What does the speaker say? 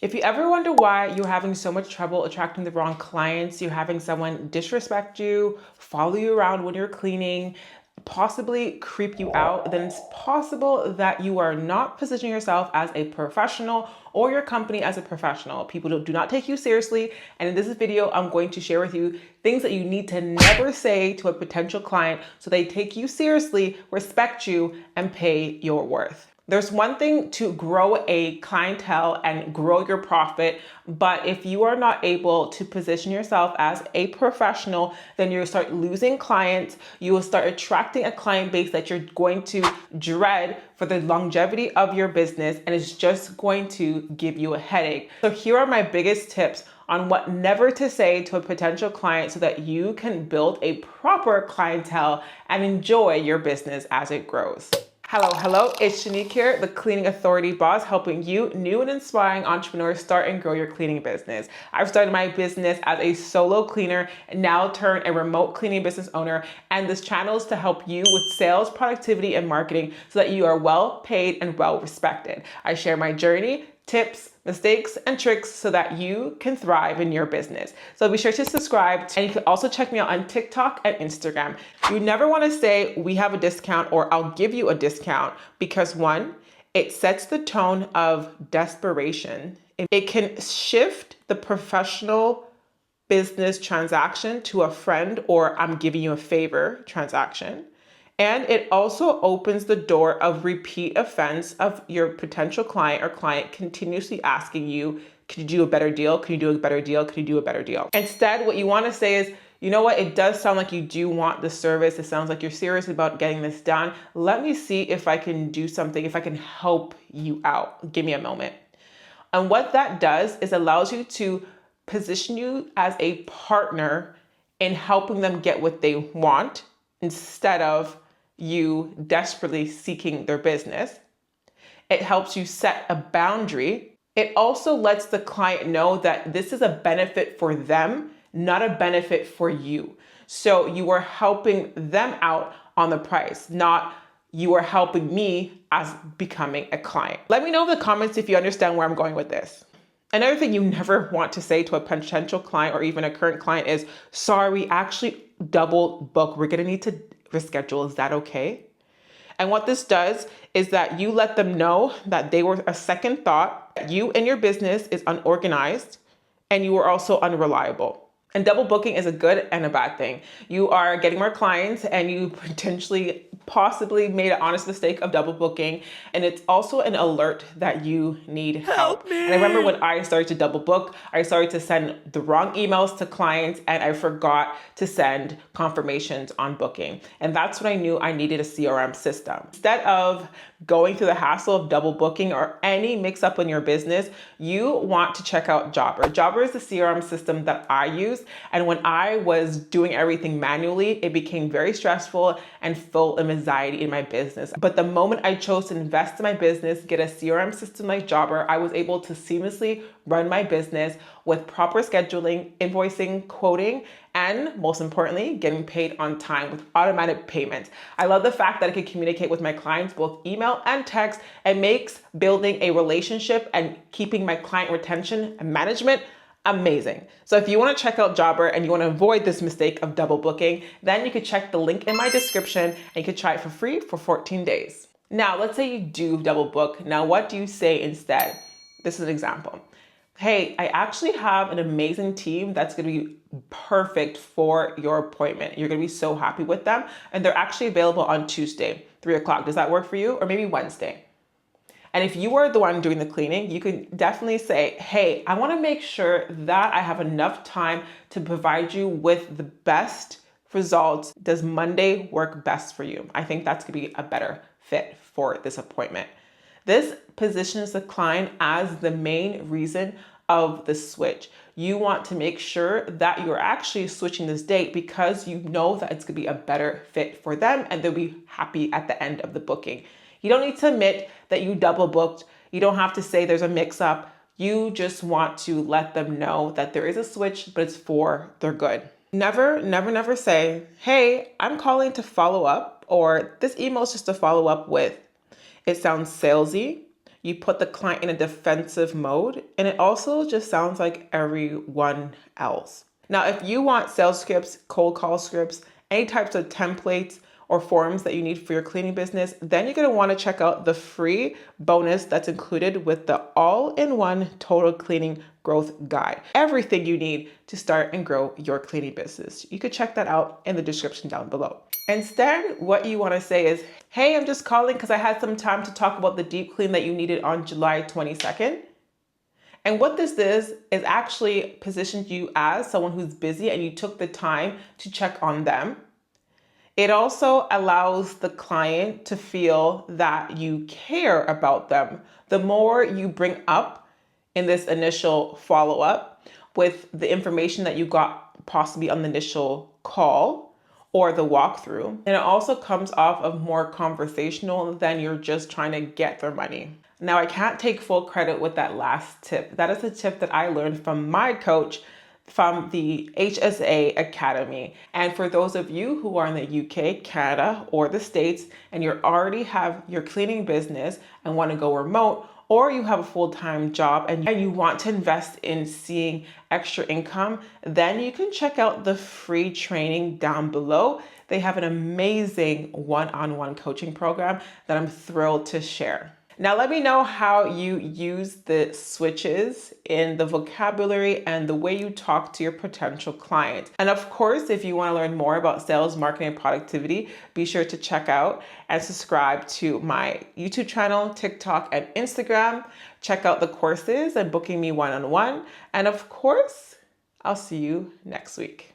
If you ever wonder why you're having so much trouble attracting the wrong clients, you're having someone disrespect you, follow you around when you're cleaning, possibly creep you out, then it's possible that you are not positioning yourself as a professional or your company as a professional. People do not take you seriously. And in this video, I'm going to share with you things that you need to never say to a potential client so they take you seriously, respect you, and pay your worth. There's one thing to grow a clientele and grow your profit, but if you are not able to position yourself as a professional, then you'll start losing clients. You will start attracting a client base that you're going to dread for the longevity of your business, and it's just going to give you a headache. So here are my biggest tips on what never to say to a potential client so that you can build a proper clientele and enjoy your business as it grows. Hello, it's Chanique here, the cleaning authority boss, helping you new and inspiring entrepreneurs start and grow your cleaning business. I've started my business as a solo cleaner and now turned a remote cleaning business owner. And this channel is to help you with sales, productivity, and marketing so that you are well paid and well respected. I share my journey, tips, mistakes, and tricks so that you can thrive in your business. So be sure to subscribe, and you can also check me out on TikTok and Instagram. You never want to say we have a discount or I'll give you a discount because one, it sets the tone of desperation. It can shift the professional business transaction to a friend or I'm giving you a favor transaction. And it also opens the door of repeat offense of your potential client or client continuously asking you, can you do a better deal? Can you do a better deal? Can you do a better deal? Instead, what you want to say is, you know what? It does sound like you do want the service. It sounds like you're serious about getting this done. Let me see if I can do something, if I can help you out. Give me a moment. And what that does is allows you to position you as a partner in helping them get what they want instead of you desperately seeking their business. It helps you set a boundary. It also lets the client know that this is a benefit for them, not a benefit for you. So you are helping them out on the price, not you are helping me as becoming a client. Let me know in the comments if you understand where I'm going with this. Another thing you never want to say to a potential client or even a current client is, sorry, we actually double book. We're gonna need to reschedule. Is that okay? And what this does is that you let them know that they were a second thought, you and your business is unorganized, and you are also unreliable. And double booking is a good and a bad thing. You are getting more clients and you potentially possibly made an honest mistake of double booking. And it's also an alert that you need help. And I remember when I started to double book, I started to send the wrong emails to clients and I forgot to send confirmations on booking. And that's when I knew I needed a CRM system. Instead of going through the hassle of double booking or any mix up in your business, you want to check out Jobber. Jobber is the CRM system that I use. And when I was doing everything manually, it became very stressful and full of anxiety in my business. But the moment I chose to invest in my business, get a CRM system like Jobber, I was able to seamlessly run my business with proper scheduling, invoicing, quoting, and most importantly, getting paid on time with automatic payments. I love the fact that I can communicate with my clients both email and text, and makes building a relationship and keeping my client retention and management amazing. So if you want to check out Jobber and you want to avoid this mistake of double booking, then you could check the link in my description and you could try it for free for 14 days. Now, let's say you do double book. Now, what do you say instead? This is an example. Hey, I actually have an amazing team that's going to be perfect for your appointment. You're going to be so happy with them. And they're actually available on Tuesday, 3 o'clock. Does that work for you? Or maybe Wednesday? And if you are the one doing the cleaning, you can definitely say, hey, I want to make sure that I have enough time to provide you with the best results. Does Monday work best for you? I think that's going to be a better fit for this appointment. This positions the client as the main reason of the switch. You want to make sure that you're actually switching this date because you know that it's going to be a better fit for them and they'll be happy at the end of the booking. You don't need to admit that you double booked. You don't have to say there's a mix up. You just want to let them know that there is a switch, but it's for their good. Never say, hey, I'm calling to follow up, or this email is just to follow up with. It sounds salesy. You put the client in a defensive mode, and it also just sounds like everyone else. Now, if you want sales scripts, cold call scripts, any types of templates or forms that you need for your cleaning business, then you're going to want to check out the free bonus that's included with the all-in-one total cleaning growth guide. Everything you need to start and grow your cleaning business. You could check that out in the description down below. Instead, what you want to say is, hey, I'm just calling because I had some time to talk about the deep clean that you needed on July 22nd. And what this is actually positioned you as someone who's busy and you took the time to check on them. It also allows the client to feel that you care about them. The more you bring up in this initial follow-up with the information that you got possibly on the initial call or the walkthrough, and it also comes off of more conversational than you're just trying to get their money. Now, I can't take full credit with that last tip. That is a tip that I learned from my coach from the HSA Academy. And for those of you who are in the UK, Canada, or the States, and you already have your cleaning business and want to go remote, or you have a full-time job and you want to invest in seeing extra income, then you can check out the free training down below. They have an amazing one-on-one coaching program that I'm thrilled to share. Now, let me know how you use the switches in the vocabulary and the way you talk to your potential client. And of course, if you want to learn more about sales, marketing, and productivity, be sure to check out and subscribe to my YouTube channel, TikTok, and Instagram. Check out the courses and booking me one-on-one. And of course, I'll see you next week.